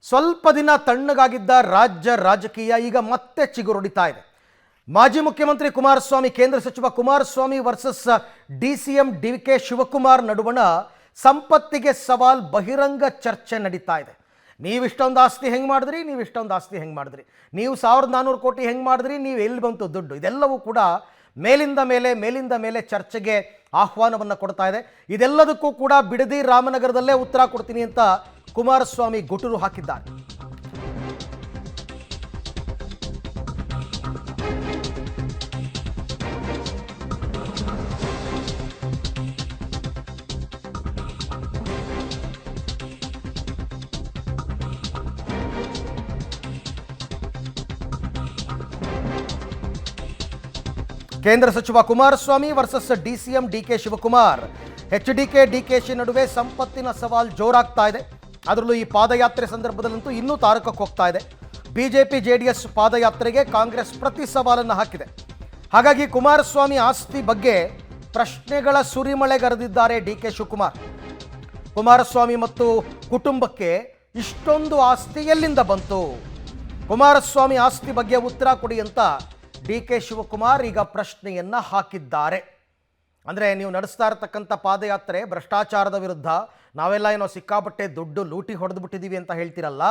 ಸ್ವಲ್ಪ ದಿನ ತಣ್ಣಗಾಗಿದ್ದ ರಾಜ್ಯ ರಾಜಕೀಯ ಈಗ ಮತ್ತೆ ಚಿಗುರೊಡಿತಾ ಇದೆ. ಮಾಜಿ ಮುಖ್ಯಮಂತ್ರಿ ಕುಮಾರಸ್ವಾಮಿ, ಕೇಂದ್ರ ಸಚಿವ Kumaraswamy versus DCM DK Shivakumar ನಡುವಣ ಸಂಪತ್ತಿಗೆ ಸವಾಲ್ ಬಹಿರಂಗ ಚರ್ಚೆ ನಡೀತಾ ಇದೆ. ನೀವಿಷ್ಟೊಂದು ಆಸ್ತಿ ಹೆಂಗೆ ಮಾಡಿದ್ರಿ, ನೀವಿಷ್ಟೊಂದು ಆಸ್ತಿ ಹೆಂಗೆ ಮಾಡಿದ್ರಿ, ನೀವು 1400 ಕೋಟಿ ಹೆಂಗೆ ಮಾಡಿದ್ರಿ, ನೀವು ಎಲ್ಲಿ ಬಂತು ದುಡ್ಡು, ಇದೆಲ್ಲವೂ ಕೂಡ ಮೇಲಿಂದ ಮೇಲೆ ಚರ್ಚೆಗೆ ಆಹ್ವಾನವನ್ನು ಕೊಡ್ತಾ ಇದೆ. ಇದೆಲ್ಲದಕ್ಕೂ ಕೂಡ ಬಿಡದಿ ರಾಮನಗರದಲ್ಲೇ ಉತ್ತರ ಕೊಡ್ತೀನಿ ಅಂತ ಕುಮಾರಸ್ವಾಮಿ ಗುಟುರು ಹಾಕಿದ್ದಾರೆ. ಕೇಂದ್ರ ಸಚಿವ Kumaraswamy versus DCM DK Shivakumar. HDK DKShi ನಡುವೆ ಸಂಪತ್ತಿನ ಸವಾಲ್ ಜೋರಾಗ್ತಾ ಇದೆ. ಅದರಲ್ಲೂ ಈ ಪಾದಯಾತ್ರೆ ಸಂದರ್ಭದಲ್ಲಂತೂ ಇನ್ನೂ ತಾರಕಕ್ಕೆ ಹೋಗ್ತಾ ಇದೆ. ಬಿಜೆಪಿ ಜೆಡಿಎಸ್ ಪಾದಯಾತ್ರೆಗೆ ಕಾಂಗ್ರೆಸ್ ಪ್ರತಿ ಸವಾಲನ್ನು ಹಾಕಿದೆ. ಹಾಗಾಗಿ ಕುಮಾರಸ್ವಾಮಿ ಆಸ್ತಿ ಬಗ್ಗೆ ಪ್ರಶ್ನೆಗಳ ಸುರಿಮಳೆಗರೆದಿದ್ದಾರೆ ಡಿಕೆ ಶಿವಕುಮಾರ್. ಕುಮಾರಸ್ವಾಮಿ ಮತ್ತು ಕುಟುಂಬಕ್ಕೆ ಇಷ್ಟೊಂದು ಆಸ್ತಿ ಎಲ್ಲಿಂದ ಬಂತು, ಕುಮಾರಸ್ವಾಮಿ ಆಸ್ತಿ ಬಗ್ಗೆ ಉತ್ತರ ಕೊಡಿ ಅಂತ ಡಿಕೆ ಶಿವಕುಮಾರ್ ಈಗ ಪ್ರಶ್ನೆಯನ್ನ ಹಾಕಿದ್ದಾರೆ. ಅಂದರೆ ನೀವು ನಡೆಸ್ತಾ ಇರತಕ್ಕಂಥ ಪಾದಯಾತ್ರೆ ಭ್ರಷ್ಟಾಚಾರದ ವಿರುದ್ಧ, ನಾವೆಲ್ಲ ಏನೋ ಸಿಕ್ಕಾಪಟ್ಟೆ ದುಡ್ಡು ಲೂಟಿ ಹೊಡೆದು ಬಿಟ್ಟಿದ್ದೀವಿ ಅಂತ ಹೇಳ್ತಿರಲ್ಲ,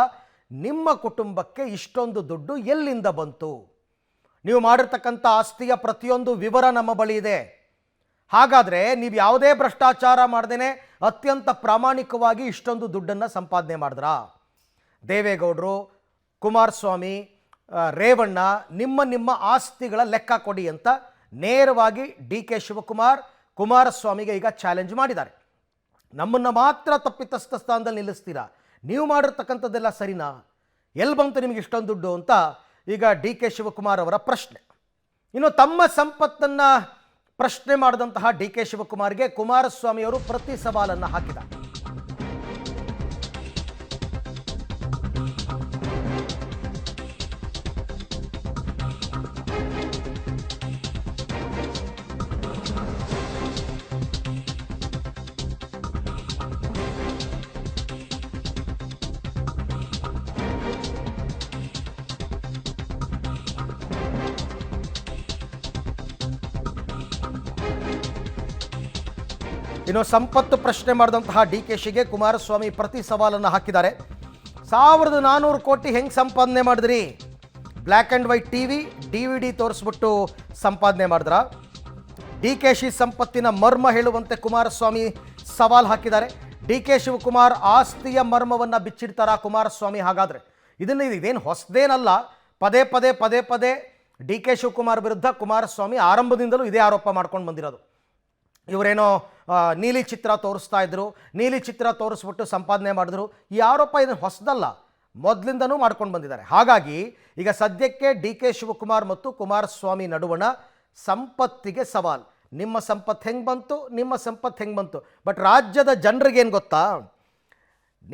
ನಿಮ್ಮ ಕುಟುಂಬಕ್ಕೆ ಇಷ್ಟೊಂದು ದುಡ್ಡು ಎಲ್ಲಿಂದ ಬಂತು, ನೀವು ಮಾಡಿರ್ತಕ್ಕಂಥ ಆಸ್ತಿಯ ಪ್ರತಿಯೊಂದು ವಿವರ ನಮ್ಮ ಬಳಿ ಇದೆ. ಹಾಗಾದರೆ ನೀವು ಯಾವುದೇ ಭ್ರಷ್ಟಾಚಾರ ಮಾಡ್ದೇನೆ ಅತ್ಯಂತ ಪ್ರಾಮಾಣಿಕವಾಗಿ ಇಷ್ಟೊಂದು ದುಡ್ಡನ್ನು ಸಂಪಾದನೆ ಮಾಡಿದ್ರಾ? ದೇವೇಗೌಡರು, ಕುಮಾರಸ್ವಾಮಿ, ರೇವಣ್ಣ, ನಿಮ್ಮ ಆಸ್ತಿಗಳ ಲೆಕ್ಕ ಕೊಡಿ ಅಂತ ನೇರವಾಗಿ ಡಿಕೆ ಶಿವಕುಮಾರ್ ಕುಮಾರಸ್ವಾಮಿಗೆ ಈಗ ಚಾಲೆಂಜ್ ಮಾಡಿದ್ದಾರೆ. ನಮ್ಮನ್ನು ಮಾತ್ರ ತಪ್ಪಿತಸ್ಥ ಸ್ಥಾನದಲ್ಲಿ ನಿಲ್ಲಿಸ್ತೀರಾ, ನೀವು ಮಾಡಿರ್ತಕ್ಕಂಥದ್ದೆಲ್ಲ ಸರಿನಾ, ಎಲ್ಲಿ ಬಂತು ನಿಮಗೆ ಇಷ್ಟೊಂದು ದುಡ್ಡು ಅಂತ ಈಗ ಡಿಕೆ ಶಿವಕುಮಾರ್ ಅವರ ಪ್ರಶ್ನೆ. ಇನ್ನು ತಮ್ಮ ಸಂಪತ್ತನ್ನು ಪ್ರಶ್ನೆ ಮಾಡಿದಂತಹ ಡಿಕೆ ಶಿವಕುಮಾರ್ಗೆ ಕುಮಾರಸ್ವಾಮಿಯವರು ಪ್ರತಿ ಸವಾಲನ್ನು ಹಾಕಿದ್ದಾರೆ. ಇನ್ನು ಸಂಪತ್ತು ಪ್ರಶ್ನೆ ಮಾಡಿದಂತಹ ಡಿಕೆಶಿಗೆ ಕುಮಾರಸ್ವಾಮಿ ಪ್ರತಿ ಸವಾಲನ್ನು ಹಾಕಿದ್ದಾರೆ. 1400 ಕೋಟಿ ಹೆಂಗೆ ಸಂಪಾದನೆ ಮಾಡಿದ್ರಿ? Black and white TV DVD ತೋರಿಸ್ಬಿಟ್ಟು ಸಂಪಾದನೆ ಮಾಡಿದ್ರ? ಡಿಕೆಶಿ ಸಂಪತ್ತಿನ ಮರ್ಮ ಹೇಳುವಂತೆ ಕುಮಾರಸ್ವಾಮಿ ಸವಾಲು ಹಾಕಿದ್ದಾರೆ. ಡಿಕೆ ಶಿವಕುಮಾರ್ ಆಸ್ತಿಯ ಮರ್ಮವನ್ನು ಬಿಚ್ಚಿಡ್ತಾರ ಕುಮಾರಸ್ವಾಮಿ? ಹಾಗಾದರೆ ಇದೇನು ಹೊಸದೇನಲ್ಲ. ಪದೇ ಡಿಕೆ ಶಿವಕುಮಾರ್ ವಿರುದ್ಧ ಕುಮಾರಸ್ವಾಮಿ ಆರಂಭದಿಂದಲೂ ಇದೇ ಆರೋಪ ಮಾಡ್ಕೊಂಡು ಬಂದಿರೋದು. ಇವರೇನೋ ನೀಲಿ ಚಿತ್ರ ತೋರಿಸ್ತಾ ಇದ್ರು, ನೀಲಿ ಚಿತ್ರ ತೋರಿಸ್ಬಿಟ್ಟು ಸಂಪಾದನೆ ಮಾಡಿದ್ರು. ಈ ಆರೋಪ ಇದನ್ನು ಹೊಸದಲ್ಲ, ಮೊದಲಿಂದನೂ ಮಾಡ್ಕೊಂಡು ಬಂದಿದ್ದಾರೆ. ಹಾಗಾಗಿ ಈಗ ಸದ್ಯಕ್ಕೆ ಡಿಕೆ ಶಿವಕುಮಾರ್ ಮತ್ತು ಕುಮಾರಸ್ವಾಮಿ ನಡುವಣ ಸಂಪತ್ತಿಗೆ ಸವಾಲ್. ನಿಮ್ಮ ಸಂಪತ್ತು ಹೆಂಗೆ ಬಂತು, ನಿಮ್ಮ ಸಂಪತ್ತು ಹೆಂಗೆ ಬಂತು? ಬಟ್ ರಾಜ್ಯದ ಜನರಿಗೇನು ಗೊತ್ತಾ,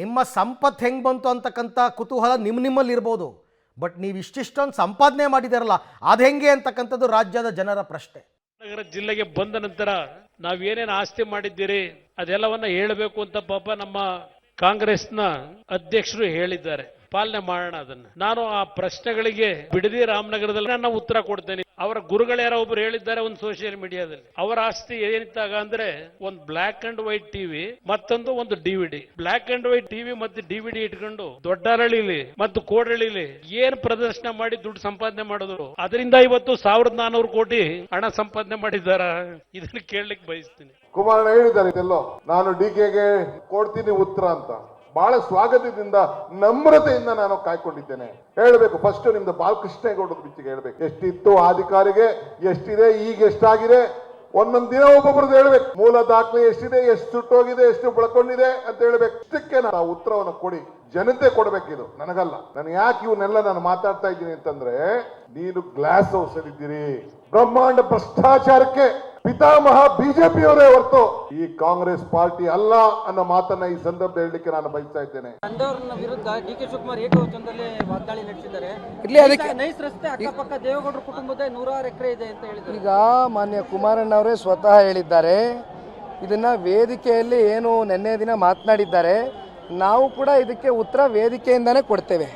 ನಿಮ್ಮ ಸಂಪತ್ತು ಹೆಂಗೆ ಬಂತು ಅಂತಕ್ಕಂಥ ಕುತೂಹಲ ನಿಮ್ಮಲ್ಲಿ ಇರ್ಬೋದು. ಬಟ್ ನೀವು ಇಷ್ಟಿಷ್ಟೊಂದು ಸಂಪಾದನೆ ಮಾಡಿದಾರಲ್ಲ, ಅದು ಹೆಂಗೆ ಅಂತಕ್ಕಂಥದ್ದು ರಾಜ್ಯದ ಜನರ ಪ್ರಶ್ನೆ. ನಗರ ಜಿಲ್ಲೆಗೆ ಬಂದ ನಂತರ ನಾವೇನೇನು ಆಸ್ತಿ ಮಾಡಿದ್ದೀರಿ ಅದೆಲ್ಲವನ್ನ ಹೇಳಬೇಕು ಅಂತ ಪಾಪ ನಮ್ಮ ಕಾಂಗ್ರೆಸ್ನ ಅಧ್ಯಕ್ಷರು ಹೇಳಿದ್ದಾರೆ. ಪಾಲನೆ ಮಾಡೋಣ ಅದನ್ನ. ನಾನು ಆ ಪ್ರಶ್ನೆಗಳಿಗೆ ಬಿಡದಿ ರಾಮನಗರದಲ್ಲಿ ನಾನು ಉತ್ತರ ಕೊಡ್ತೇನೆ. ಅವರ ಗುರುಗಳು ಯಾರೋ ಒಬ್ರು ಹೇಳಿದ್ದಾರೆ ಒಂದು ಸೋಷಿಯಲ್ ಮೀಡಿಯಾದಲ್ಲಿ. ಅವರ ಆಸ್ತಿ ಏನಿತ್ತಾಗ ಅಂದ್ರೆ ಒಂದು ಬ್ಲ್ಯಾಕ್ ಅಂಡ್ ವೈಟ್ ಟಿವಿ, ಮತ್ತೊಂದು ಒಂದು DVD. Black and white TV ಮತ್ತೆ DVD ಇಟ್ಕೊಂಡು ದೊಡ್ಡರಳಿಲಿ ಮತ್ತು ಕೋಡಳಿಲಿ ಏನ್ ಪ್ರದರ್ಶನ ಮಾಡಿ ದುಡ್ಡು ಸಂಪಾದನೆ ಮಾಡಿದ್ರು, ಅದರಿಂದ ಇವತ್ತು 1400 ಕೋಟಿ ಹಣ ಸಂಪಾದನೆ ಮಾಡಿದಾರ? ಇದನ್ನ ಕೇಳಲಿಕ್ಕೆ ಬಯಸ್ತೀನಿ. ಕುಮಾರಣ್ಣ ಹೇಳಿದ್ದಾರೆ ಇದೆಲ್ಲೋ, ನಾನು DKಗೆ ಕೊಡ್ತೀನಿ ಉತ್ತರ ಅಂತ. ಬಹಳ ಸ್ವಾಗತದಿಂದ ನಮ್ರತೆಯಿಂದ ನಾನು ಕಾಯ್ಕೊಂಡಿದ್ದೇನೆ. ಹೇಳ್ಬೇಕು ಫಸ್ಟ್ ನಿಮ್ದು ಬಾಲಕೃಷ್ಣೇಗೌಡರ ಬಿಚ್ಚಿಗೆ ಹೇಳ್ಬೇಕು, ಎಷ್ಟಿತ್ತು ಅಧಿಕಾರಿಗೆ, ಎಷ್ಟಿದೆ, ಈಗ ಎಷ್ಟಾಗಿದೆ, ಒಂದೊಂದು ದಿನ ಒಬ್ಬೊಬ್ರದ್ದು ಹೇಳ್ಬೇಕು. ಮೂಲ ದಾಖಲೆ ಎಷ್ಟಿದೆ, ಎಷ್ಟು ಸುಟ್ಟೋಗಿದೆ, ಎಷ್ಟು ಬೆಳ್ಕೊಂಡಿದೆ ಅಂತ ಹೇಳ್ಬೇಕು. ಇಷ್ಟಕ್ಕೆ ನಾವು ಉತ್ತರವನ್ನು ಕೊಡಿ, ಜನತೆ ಕೊಡ್ಬೇಕಿದು, ನನಗಲ್ಲ. ನಾನು ಯಾಕೆ ಇವನ್ನೆಲ್ಲ ನಾನು ಮಾತಾಡ್ತಾ ಇದ್ದೀನಿ ಅಂತಂದ್ರೆ, ನೀನು ಗ್ಲಾಸ್ ಹೌಸ್ ಅಲ್ಲಿ ಇದ್ದೀರಿ. ಬ್ರಹ್ಮಾಂಡ ಭ್ರಷ್ಟಾಚಾರಕ್ಕೆ ಪಿತಾಮಹ ಬಿಜೆಪಿಯವರೇ ಹೊರತು ಈ ಕಾಂಗ್ರೆಸ್ ಪಾರ್ಟಿ ಅಲ್ಲ ಅನ್ನೋ ಮಾತನ್ನ ಈ ಸಂದರ್ಭ ಹೇಳಲಿಕ್ಕೆ ನಾನು ಬಯಸ್ತಾ ಇದ್ದೇನೆ. ಅಂದವರ ವಿರುದ್ಧ ಡಿಕೆ ಶಿವಕುಮಾರ್ ಏಕವಚನದಲ್ಲಿ ವಾಗ್ದಾಳಿ ನಡೆಸಿದ್ದಾರೆ. ನೈಸ್ ರಸ್ತೆ ಅಕ್ಕಪಕ್ಕ ದೇವೇಗೌಡರ ಕುಟುಂಬದ 100 ಎಕರೆ ಇದೆ ಅಂತ ಹೇಳಿದ್ದಾರೆ. ಈಗ ಮಾನ್ಯ ಕುಮಾರಣ್ಣವರೇ ಸ್ವತಃ ಹೇಳಿದ್ದಾರೆ, ಇದನ್ನ ವೇದಿಕೆಯಲ್ಲಿ ಏನು ನಿನ್ನೆ ದಿನ ಮಾತನಾಡಿದ್ದಾರೆ. ನಾವು ಕೂಡ ಇದಕ್ಕೆ ಉತ್ತರ ವೇದಿಕೆಯಿಂದಾನೇ ಕೊಡ್ತೇವೆ.